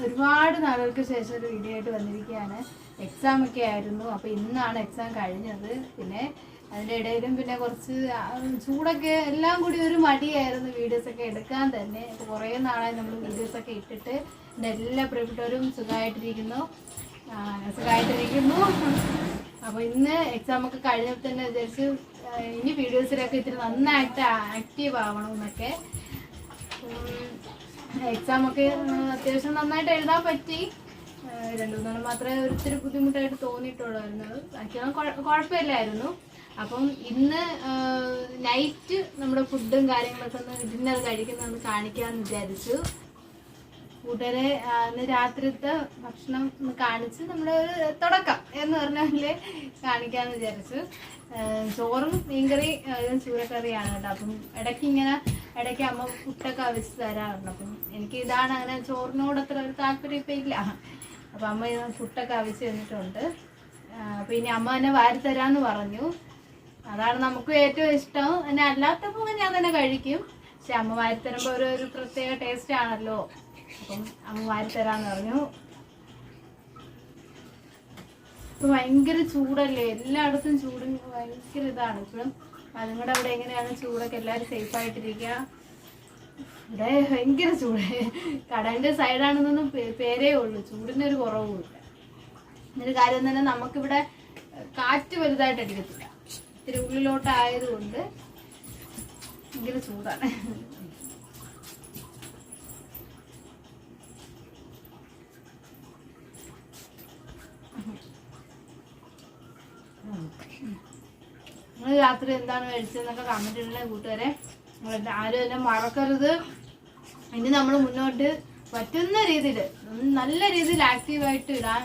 ഒരുപാട് നാളുകൾക്ക് ശേഷം ഒരു വീഡിയോ ആയിട്ട് വന്നിരിക്കുകയാണ്. എക്സാം ഒക്കെ ആയിരുന്നു. അപ്പോൾ ഇന്നാണ് എക്സാം കഴിഞ്ഞത്. പിന്നെ അതിൻ്റെ ഇടയിലും പിന്നെ കുറച്ച് ചൂടൊക്കെ എല്ലാം കൂടി ഒരു മടിയായിരുന്നു വീഡിയോസൊക്കെ എടുക്കാൻ തന്നെ. കുറേ നാളായി നമ്മൾ വീഡിയോസൊക്കെ ഇട്ടിട്ട്. എൻ്റെ എല്ലാ പ്രിയപ്പെട്ടവരും സുഖമായിട്ടിരിക്കുന്നു. അപ്പോൾ ഇന്ന് എക്സാമൊക്കെ കഴിഞ്ഞപ്പോൾ തന്നെ വിചാരിച്ചു ഇനി വീഡിയോസിലൊക്കെ ഇത്തിരി നന്നായിട്ട് ആക്റ്റീവ് ആവണം എന്നൊക്കെ. എക്സാമൊക്കെ അത്യാവശ്യം നന്നായിട്ട് എഴുതാൻ പറ്റി. 2-3 മാത്രമേ ഒരിത്തിരി ബുദ്ധിമുട്ടായിട്ട് തോന്നിയിട്ടുള്ളായിരുന്നത്. ബാക്കിയൊന്നും കുഴപ്പമില്ലായിരുന്നു. അപ്പം ഇന്ന് നൈറ്റ് നമ്മുടെ ഫുഡും കാര്യങ്ങളൊക്കെ ഒന്ന് ഡിന്നർ കഴിക്കുന്നതൊന്ന് കാണിക്കാമെന്ന് വിചാരിച്ചു. കൂട്ടുകാരെ ഇന്ന് രാത്രിത്തെ ഭക്ഷണം ഒന്ന് കാണിച്ച് നമ്മുടെ ഒരു തുടക്കം എന്ന് പറഞ്ഞാൽ കാണിക്കാമെന്ന് വിചാരിച്ചു. ചോറും മീൻകറി ചൂരക്കറിയാണ് കേട്ടോ. അപ്പം ഇടയ്ക്ക് അമ്മ പുട്ടൊക്കെ അവിച്ച് തരാറുണ്ട്. അപ്പം എനിക്ക് ഇതാണ് അങ്ങനെ ചോറിനോട് അത്ര ഒരു താല്പര്യം ഇപ്പം ഇല്ല. അപ്പം അമ്മ പുട്ടൊക്കെ അവിച്ച് തന്നിട്ടുണ്ട്. അപ്പം ഇനി അമ്മ തന്നെ വാരിത്തരാമെന്ന് പറഞ്ഞു. അതാണ് നമുക്ക് ഏറ്റവും ഇഷ്ടം. എന്നെ അല്ലാത്തപ്പോൾ ഞാൻ തന്നെ കഴിക്കും. പക്ഷെ അമ്മ വാരിത്തരുമ്പോൾ ഒരു പ്രത്യേക ടേസ്റ്റ് ആണല്ലോ. അപ്പം അമ്മ വാരിത്തരാന്ന് പറഞ്ഞു. ഇപ്പം ഭയങ്കര ചൂടല്ലേ, എല്ലായിടത്തും ചൂടും ഭയങ്കര ഇതാണ് ഇപ്പോഴും. അതുങ്ങളുടെ അവിടെ എങ്ങനെയാണ് ചൂടൊക്കെ? എല്ലാവരും സേഫായിട്ടിരിക്കുക. ഇവിടെ ഭയങ്കര ചൂട്. കടലിൻ്റെ സൈഡാണെന്നൊന്നും പേരേ ഉള്ളൂ. ചൂടിനൊരു കുറവുമില്ല. എന്നൊരു കാര്യം തന്നെ നമുക്കിവിടെ കാറ്റ് വലുതായിട്ട് അടിക്കത്തില്ല. ഇത്തിരി ഉള്ളിലോട്ടായതുകൊണ്ട് ഭയങ്കര ചൂടാണ്. നിങ്ങൾ രാത്രി എന്താണ് കഴിച്ചതെന്നൊക്കെ കമന്റ് ഇടണേ കൂട്ടുകാരെ. ആരും എന്നെ മറക്കരുത്. ഇനി നമ്മൾ മുന്നോട്ട് പറ്റുന്ന രീതിയിൽ നല്ല രീതിയിൽ ആക്റ്റീവായിട്ട് ഇടാൻ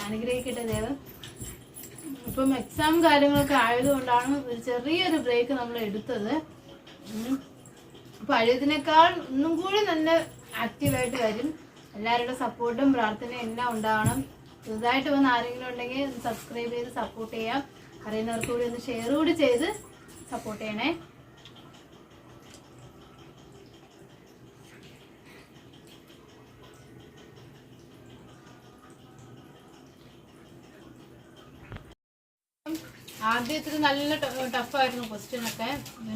അനുഗ്രഹിക്കട്ടെ ദൈവം. ഇപ്പം എക്സാം കാര്യങ്ങളൊക്കെ ആയതുകൊണ്ടാണ് ഒരു ചെറിയൊരു ബ്രേക്ക് നമ്മൾ എടുത്തത്. പഴയതിനേക്കാൾ ഒന്നും കൂടി നല്ല ആക്റ്റീവായിട്ട് വരും. എല്ലാവരുടെ സപ്പോർട്ടും പ്രാർത്ഥനയും എല്ലാം ഉണ്ടാവണം. പുതുതായിട്ട് വന്ന് ആരെങ്കിലും ഉണ്ടെങ്കിൽ സബ്സ്ക്രൈബ് ചെയ്ത് സപ്പോർട്ട് ചെയ്യാം. അറിയുന്നവർക്ക് കൂടി ഒന്ന് ഷെയർ കൂടി ചെയ്ത് സപ്പോർട്ട് ചെയ്യണേ. ആദ്യത്തിൽ നല്ല ടഫായിരുന്നു ക്വസ്റ്റ്യനൊക്കെ. പിന്നെ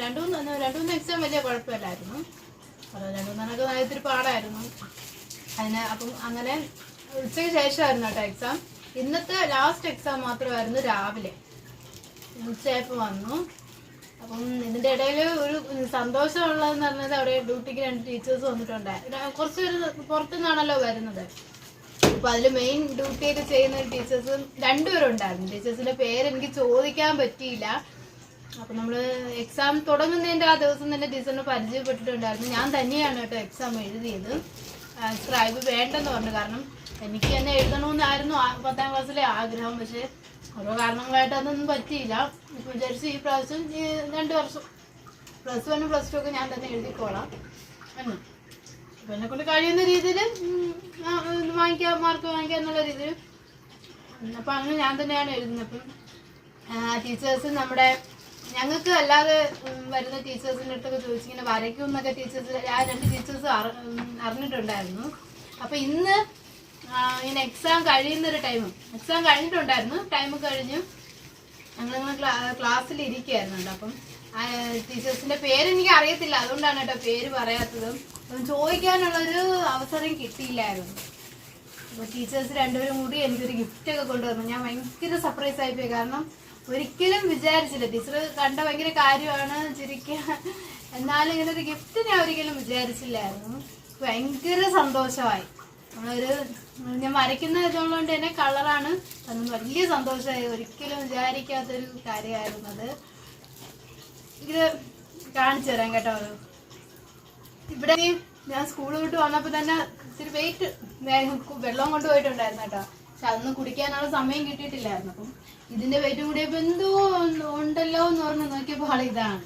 2-3 എക്സാം വലിയ കുഴപ്പമില്ലായിരുന്നു. 2-3 ഇത്തിരി പാടായിരുന്നു അതിന്. അപ്പം അങ്ങനെ ഉച്ചയ്ക്ക് ശേഷമായിരുന്നു കേട്ടോ എക്സാം. ഇന്നത്തെ ലാസ്റ്റ് എക്സാം മാത്രമായിരുന്നു രാവിലെ. ഉച്ചയായപ്പോൾ വന്നു. അപ്പം ഇതിൻ്റെ ഇടയിൽ ഒരു സന്തോഷമുള്ളതെന്ന് പറഞ്ഞത് അവിടെ ഡ്യൂട്ടിക്ക് 2 ടീച്ചേഴ്സ് വന്നിട്ടുണ്ടായിരുന്നു. കുറച്ച് പേര് പുറത്തുനിന്നാണല്ലോ വരുന്നത്. അപ്പോൾ അതിൽ മെയിൻ ഡ്യൂട്ടിയൊക്കെ ചെയ്യുന്ന ടീച്ചേഴ്സ് 2 പേരുണ്ടായിരുന്നു. ടീച്ചേഴ്സിൻ്റെ പേരെനിക്ക് ചോദിക്കാൻ പറ്റിയില്ല. അപ്പം നമ്മൾ എക്സാം തുടങ്ങുന്നതിൻ്റെ ആ ദിവസം തന്നെ ടീച്ചറിനെ പരിചയപ്പെട്ടിട്ടുണ്ടായിരുന്നു. ഞാൻ തന്നെയാണ് കേട്ടോ എക്സാം എഴുതിയത്. സ്ക്രൈബ് വേണ്ടെന്ന് പറഞ്ഞു. കാരണം എനിക്ക് തന്നെ എഴുതണമെന്നായിരുന്നു 10ാം ക്ലാസ്സിലെ ആഗ്രഹം. പക്ഷേ ഓരോ കാരണങ്ങളായിട്ട് അതൊന്നും പറ്റിയില്ല. ഇപ്പോൾ വിചാരിച്ച് ഈ പ്രാവശ്യം 2 വർഷം +1 +2 ഒക്കെ ഞാൻ തന്നെ എഴുതിക്കോളാം എന്ന്. അപ്പോൾ എന്നെക്കൊണ്ട് കഴിയുന്ന രീതിയിൽ മാർക്ക് വാങ്ങിക്കുക എന്നുള്ള രീതിയിൽ. അപ്പം അങ്ങനെ ഞാൻ തന്നെയാണ് എഴുതുന്നത്. അപ്പം ടീച്ചേഴ്സ് ഞങ്ങൾക്ക് അല്ലാതെ വരുന്ന ടീച്ചേഴ്സിൻ്റെ അടുത്തൊക്കെ ചോദിച്ചിങ്ങനെ വരയ്ക്കും എന്നൊക്കെ ടീച്ചേഴ്സ് 2 ടീച്ചേഴ്സ് അറിഞ്ഞിട്ടുണ്ടായിരുന്നു. അപ്പം ഇന്ന് ഇങ്ങനെ എക്സാം കഴിയുന്നൊരു എക്സാം കഴിഞ്ഞിട്ടുണ്ടായിരുന്നു. ടൈം കഴിഞ്ഞു ഞങ്ങളിങ്ങനെ ക്ലാസ്സിൽ ഇരിക്കുകയായിരുന്നു. അപ്പം ടീച്ചേഴ്സിൻ്റെ പേരെനിക്ക് അറിയത്തില്ല. അതുകൊണ്ടാണ് കേട്ടോ പേര് പറയാത്തതും. അപ്പം ചോദിക്കാനുള്ളൊരു അവസരം കിട്ടിയില്ലായിരുന്നു. അപ്പോൾ ടീച്ചേഴ്സ് 2 പേരും കൂടി എനിക്കൊരു ഗിഫ്റ്റൊക്കെ കൊണ്ടുവന്നു. ഞാൻ ഭയങ്കര സർപ്രൈസ് ആയിപ്പോയി. കാരണം ഒരിക്കലും വിചാരിച്ചില്ല. ടീച്ചർ കണ്ട ഭയങ്കര കാര്യമാണ്, ചിരിക്കുക. എന്നാലും ഇങ്ങനൊരു ഗിഫ്റ്റ് ഞാൻ ഒരിക്കലും വിചാരിച്ചില്ലായിരുന്നു. ഭയങ്കര സന്തോഷമായി. ഞാൻ വരയ്ക്കുന്ന ഇതുള്ളതുകൊണ്ട് തന്നെ കളറാണ്. അതൊന്നും വലിയ സന്തോഷമായി. ഒരിക്കലും വിചാരിക്കാത്തൊരു കാര്യമായിരുന്നത്. ഇത് കാണിച്ചു തരാം കേട്ടോ. ഇവിടെ ഞാൻ സ്കൂൾ വിട്ട് വന്നപ്പോൾ തന്നെ ഇത്തിരി വെയിറ്റ് വെള്ളം കൊണ്ടുപോയിട്ടുണ്ടായിരുന്നു കേട്ടോ. പക്ഷെ അതൊന്നും കുടിക്കാനുള്ള സമയം കിട്ടിയിട്ടില്ലായിരുന്നു. അപ്പം ഇതിൻ്റെ വെയിറ്റും കൂടിയപ്പോൾ എന്തോ ഉണ്ടല്ലോ എന്ന് പറഞ്ഞ് നോക്കിയപ്പോൾ ഇതാണ്.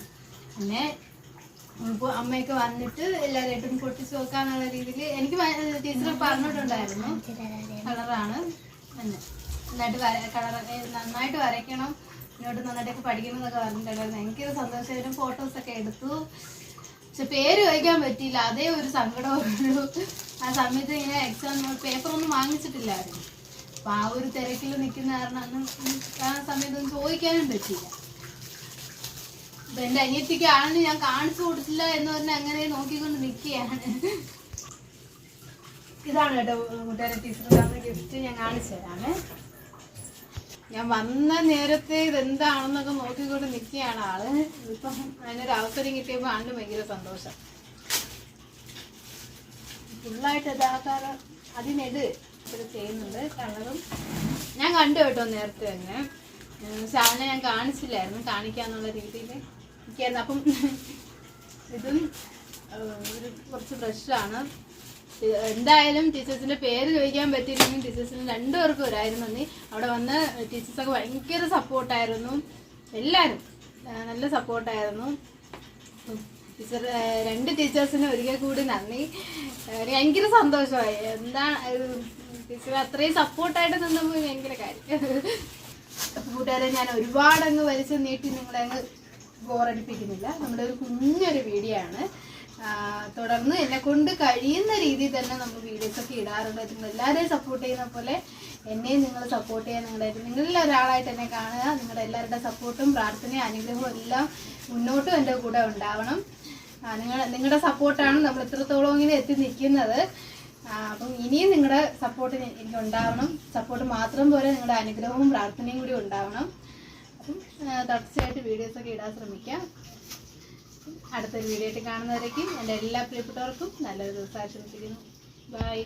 പിന്നെ ഇപ്പോൾ അമ്മയൊക്കെ വന്നിട്ട് എല്ലാവരായിട്ടും പൊട്ടിച്ച് നോക്കാന്നുള്ള രീതിയിൽ എനിക്ക് ടീച്ചർ പറഞ്ഞിട്ടുണ്ടായിരുന്നു. കളറാണ് എന്ന് നന്നായിട്ട് വരയ്ക്കണം, ഇങ്ങോട്ട് നന്നായിട്ടൊക്കെ പഠിക്കണം എന്നൊക്കെ പറഞ്ഞിട്ടുണ്ടായിരുന്നു. എനിക്കൊരു സന്തോഷമായിട്ടും ഫോട്ടോസൊക്കെ എടുത്തു. പക്ഷെ പേര് വായിക്കാൻ പറ്റിയില്ല. അതേ ഒരു സങ്കടമുള്ളൂ. ആ സമയത്ത് ഇങ്ങനെ എക്സാം പേപ്പറൊന്നും വാങ്ങിച്ചിട്ടില്ലായിരുന്നു. അപ്പം ആ ഒരു തിരക്കിൽ നിൽക്കുന്ന കാരണം അന്ന് ആ സമയത്തൊന്നും ചോദിക്കാനും പറ്റില്ല. അപ്പം എൻ്റെ അനിയത്തിക്ക് ആണെന്ന് ഞാൻ കാണിച്ചു കൊടുത്തില്ല എന്ന് പറഞ്ഞാൽ അങ്ങനെ നോക്കിക്കൊണ്ട് നിൽക്കുകയാണ്. ഇതാണ് കേട്ടോ കൂട്ടുകാരെ ടീച്ചർ തന്ന ഗിഫ്റ്റ്. ഞാൻ കാണിച്ചു തരാമേ. ഞാൻ വന്ന നേരത്തെ ഇതെന്താണെന്നൊക്കെ നോക്കിക്കൊണ്ട് നിൽക്കുകയാണ് ആള്. ഇപ്പം അതിനൊരു അവസരം കിട്ടിയപ്പോൾ ആണ്ട് ഭയങ്കര സന്തോഷം. ഫുള്ളായിട്ട് ഇതാക്കാറ് അതിനെത് ഇവിടെ ചെയ്യുന്നുണ്ട്. കളറും ഞാൻ കണ്ടു കേട്ടോ നേരത്തെ തന്നെ. ശാലിനെ ഞാൻ കാണിച്ചില്ലായിരുന്നു, കാണിക്കാന്നുള്ള രീതിയിൽ നിൽക്കായിരുന്നു. അപ്പം ഇതും ഒരു കുറച്ച് ബ്രഷാണ്. എന്തായാലും ടീച്ചേഴ്സിൻ്റെ പേര് ചോദിക്കാൻ പറ്റിയില്ലെങ്കിൽ ടീച്ചേഴ്സിന് രണ്ടുപേർക്കും ഒരായിരുന്നു നന്ദി. അവിടെ വന്ന് ടീച്ചേഴ്സൊക്കെ ഭയങ്കര സപ്പോർട്ടായിരുന്നു. എല്ലാവരും നല്ല സപ്പോർട്ടായിരുന്നു. ടീച്ചർ 2 ടീച്ചേഴ്സിന് ഒരിക്കൽ കൂടി നന്ദി. ഭയങ്കര സന്തോഷമായി. എന്താണ് ടീച്ചർ അത്രയും സപ്പോർട്ടായിട്ട് നിന്നപ്പോൾ ഭയങ്കര കാര്യം. കൂട്ടുകാരെ ഞാൻ ഒരുപാടങ്ങ് വലിച്ച് നീട്ടി നിങ്ങളെ അങ്ങ് ബോറടിപ്പിക്കുന്നില്ല. നമ്മുടെ ഒരു കുഞ്ഞൊരു വീഡിയോ ആണ്. തുടർന്ന് എന്നെ കൊണ്ട് കഴിയുന്ന രീതിയിൽ തന്നെ നമ്മൾ വീഡിയോസൊക്കെ ഇടാറുണ്ട്. നിങ്ങൾ എല്ലാവരെയും സപ്പോർട്ട് ചെയ്യുന്ന പോലെ എന്നെയും നിങ്ങൾ സപ്പോർട്ട് ചെയ്യാൻ നിങ്ങളിൽ ഒരാളായിട്ട് എന്നെ കാണുക. നിങ്ങളുടെ എല്ലാവരുടെ സപ്പോർട്ടും പ്രാർത്ഥനയും അനുഗ്രഹവും എല്ലാം മുന്നോട്ടും എൻ്റെ കൂടെ ഉണ്ടാവണം. നിങ്ങളുടെ സപ്പോർട്ടാണ് നമ്മൾ ഇത്രത്തോളം ഇങ്ങനെ എത്തി നിൽക്കുന്നത്. അപ്പം ഇനിയും നിങ്ങളുടെ സപ്പോർട്ട് എനിക്ക് ഉണ്ടാവണം. സപ്പോർട്ട് മാത്രം പോലെ നിങ്ങളുടെ അനുഗ്രഹവും പ്രാർത്ഥനയും കൂടി ഉണ്ടാവണം. അപ്പം തുടർച്ചയായിട്ട് വീഡിയോസൊക്കെ ഇടാൻ ശ്രമിക്കാം. അടുത്തൊരു വീഡിയോ ആയിട്ട് കാണുന്നവരേക്കും എൻ്റെ എല്ലാ പ്രിയപ്പെട്ടവർക്കും നല്ലൊരു ദിവസം ആശംസിക്കുന്നു. ബൈ.